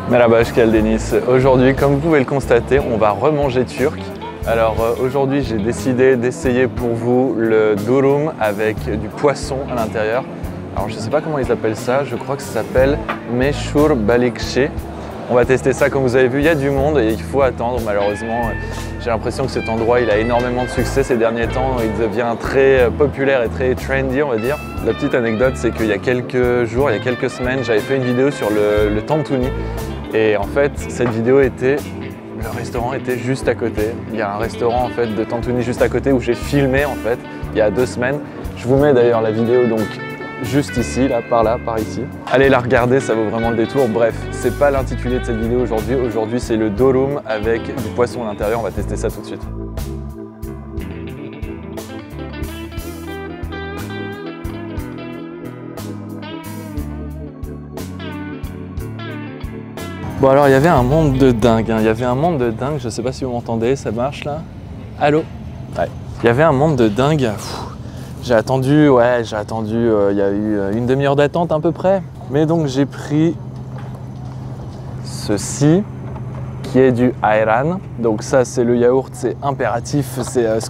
Merhaba, Denis. Aujourd'hui, comme vous pouvez le constater, on va remanger turc. Alors aujourd'hui, j'ai décidé d'essayer pour vous le durum avec du poisson à l'intérieur. Alors je ne sais pas comment ils appellent ça, je crois que ça s'appelle meşhur balıkçı. On va tester ça, comme vous avez vu, il y a du monde et il faut attendre malheureusement. J'ai l'impression que cet endroit il a énormément de succès ces derniers temps, il devient très populaire et très trendy on va dire. La petite anecdote c'est qu'il y a quelques jours, il y a quelques semaines, j'avais fait une vidéo sur le tantuni et en fait cette vidéo était, le restaurant était juste à côté. Il y a un restaurant en fait de tantuni juste à côté où j'ai filmé en fait il y a 2 semaines. Je vous mets d'ailleurs la vidéo donc juste ici, là, par ici. Allez la regarder, ça vaut vraiment le détour. Bref, c'est pas l'intitulé de cette vidéo aujourd'hui. Aujourd'hui, c'est le durum avec du poisson à l'intérieur. On va tester ça tout de suite. Bon alors, il y avait un monde de dingue. Il y avait un monde de dingue. Je sais pas si vous m'entendez, ça marche là? Allô? Ouais. Il y avait un monde de dingue. J'ai attendu, il y a eu une demi-heure d'attente à peu près. Mais donc j'ai pris ceci qui est du ayran. Donc ça c'est le yaourt, c'est impératif, c'est ce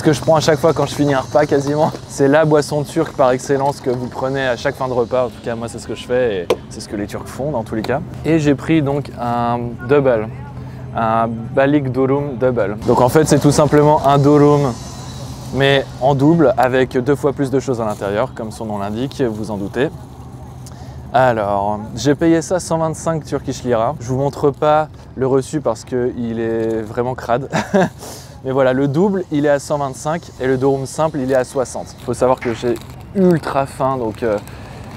que je prends à chaque fois quand je finis un repas quasiment. C'est la boisson turque par excellence que vous prenez à chaque fin de repas. En tout cas moi c'est ce que je fais et c'est ce que les Turcs font dans tous les cas. Et j'ai pris donc un double, un balık durum double. Donc en fait c'est tout simplement un durum mais en double avec 2 fois plus de choses à l'intérieur, comme son nom l'indique, vous en doutez. Alors, j'ai payé ça 125 Turkish lira. Je vous montre pas le reçu parce qu'il est vraiment crade. Mais voilà, le double, il est à 125 et le durum simple, il est à 60. Il faut savoir que j'ai ultra faim, donc,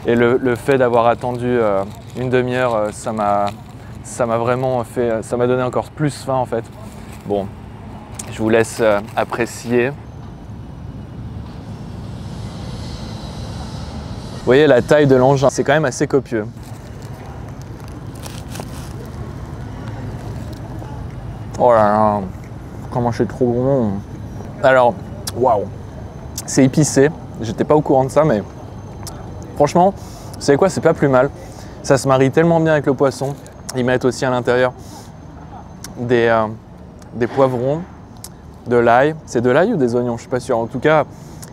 et le fait d'avoir attendu une demi-heure, ça m'a vraiment fait, ça m'a donné encore plus faim en fait. Bon, je vous laisse apprécier. Vous voyez la taille de l'engin, c'est quand même assez copieux. Oh là là, comment c'est trop bon. Alors, waouh, c'est épicé. J'étais pas au courant de ça, mais franchement, vous savez quoi, c'est pas plus mal. Ça se marie tellement bien avec le poisson. Ils mettent aussi à l'intérieur des poivrons, de l'ail. C'est de l'ail ou des oignons? Je suis pas sûr. En tout cas,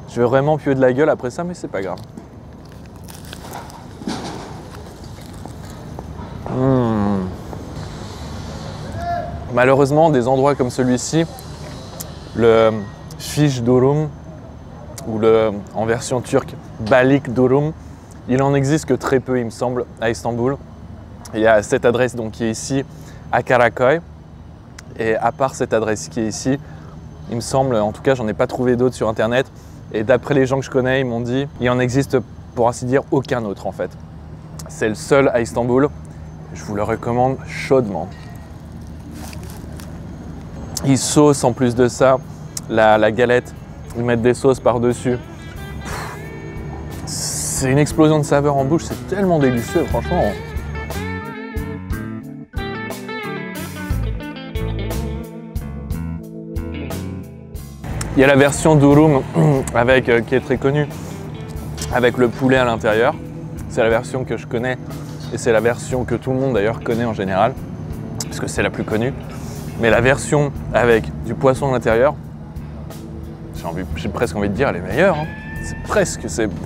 je vais vraiment puer de la gueule après ça, mais c'est pas grave. Malheureusement, des endroits comme celui-ci, le fish durum ou en version turque balık durum, il en existe que très peu, il me semble, à Istanbul. Il y a cette adresse donc, qui est ici à Karaköy. Et à part cette adresse qui est ici, il me semble, en tout cas, j'en ai pas trouvé d'autres sur internet. Et d'après les gens que je connais, ils m'ont dit, il en existe pour ainsi dire aucun autre en fait. C'est le seul à Istanbul. Je vous le recommande chaudement. Ils saucent en plus de ça la galette, ils mettent des sauces par-dessus. C'est une explosion de saveurs en bouche, c'est tellement délicieux, franchement. Il y a la version durum avec, qui est très connue, avec le poulet à l'intérieur. C'est la version que je connais et c'est la version que tout le monde d'ailleurs connaît en général, parce que c'est la plus connue. Mais la version avec du poisson à l'intérieur, j'ai presque envie de dire, elle est meilleure. Hein.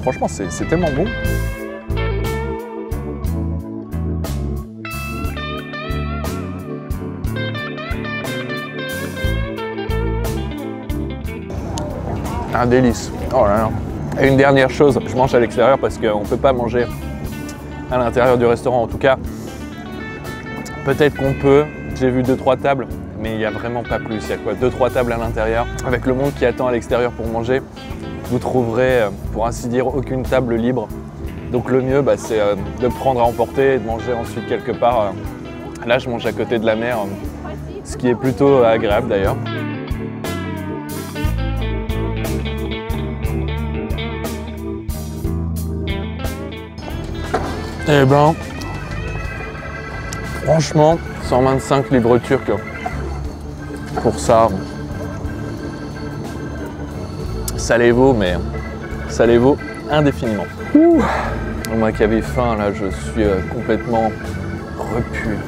Franchement, c'est tellement bon. Un délice. Oh là là. Et une dernière chose, je mange à l'extérieur parce qu'on ne peut pas manger à l'intérieur du restaurant. En tout cas, peut-être qu'on peut. J'ai vu 2-3 tables, mais il n'y a vraiment pas plus. Il y a quoi, 2-3 tables à l'intérieur. Avec le monde qui attend à l'extérieur pour manger, vous trouverez, pour ainsi dire, aucune table libre. Donc le mieux, c'est de prendre à emporter et de manger ensuite quelque part. Là, je mange à côté de la mer, ce qui est plutôt agréable d'ailleurs. Eh ben, franchement, 125 livres turcs pour ça, ça les vaut, mais ça les vaut indéfiniment. Ouh. Moi qui avais faim, là, je suis complètement repue.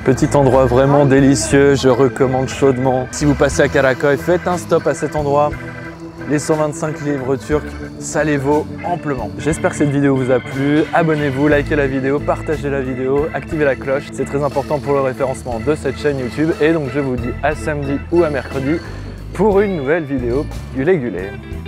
Petit endroit vraiment délicieux, je recommande chaudement. Si vous passez à Karaköy, faites un stop à cet endroit. Les 125 livres turcs, ça les vaut amplement. J'espère que cette vidéo vous a plu. Abonnez-vous, likez la vidéo, partagez la vidéo, activez la cloche. C'est très important pour le référencement de cette chaîne YouTube. Et donc je vous dis à samedi ou à mercredi pour une nouvelle vidéo. Güle güle.